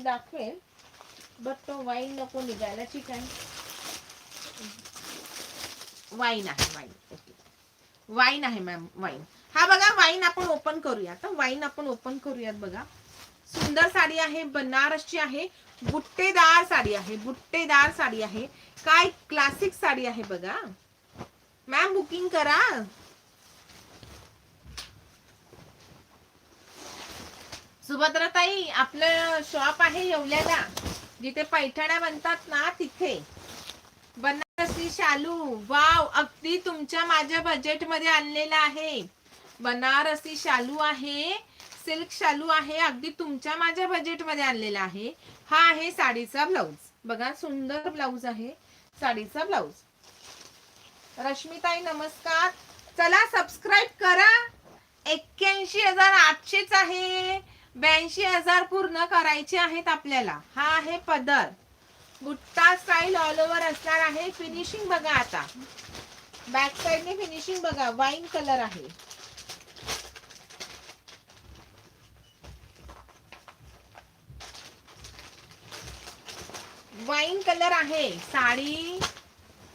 दाखवेल, बट तो वाईन नको निघायला. ठीक आहे, वाईन आहे, वाईन. ओके, वाईन आहे मॅम, वाईन. हा बघा, वाईन आपण ओपन करूयात. वाईन आपण ओपन करूयात. बघा, सुंदर साडी आहे, बनारसची आहे, बुट्टेदार साडी आहे, बुट्टेदार साडी आहे. काय क्लासिक साडी आहे बघा मॅम. बुकिंग करा. सुभद्राताई, आपलं शॉप आहे येवल्याला, जिथे पैठण्या बनतात ना, तिथे. बनारसी शालू, वाव, अगदी तुमच्या माझ्या बजेट मध्ये आणलेला आहे. बनारसी शालू आहे, सिल्क शालू आहे, अगदी तुमच्या माझ्या बजेट मध्ये आणलेला आहे. हा आहे साडीचा ब्लाऊज. बघा, सुंदर ब्लाऊज आहे, साडीचा ब्लाऊज. रश्मिताई नमस्कार. चला सबस्क्राईब करा. 81,800 आहे, 82,000 पूर्ण करायचे आहेत आपल्याला. हा आहे पदर, बुट्टा स्टाईल ऑल ओव्हर असणार आहे. फिनिशिंग बघा, आता बॅक साइडने फिनिशिंग बघा, वाईन कलर आहे. वाईन कलर आहे साडी.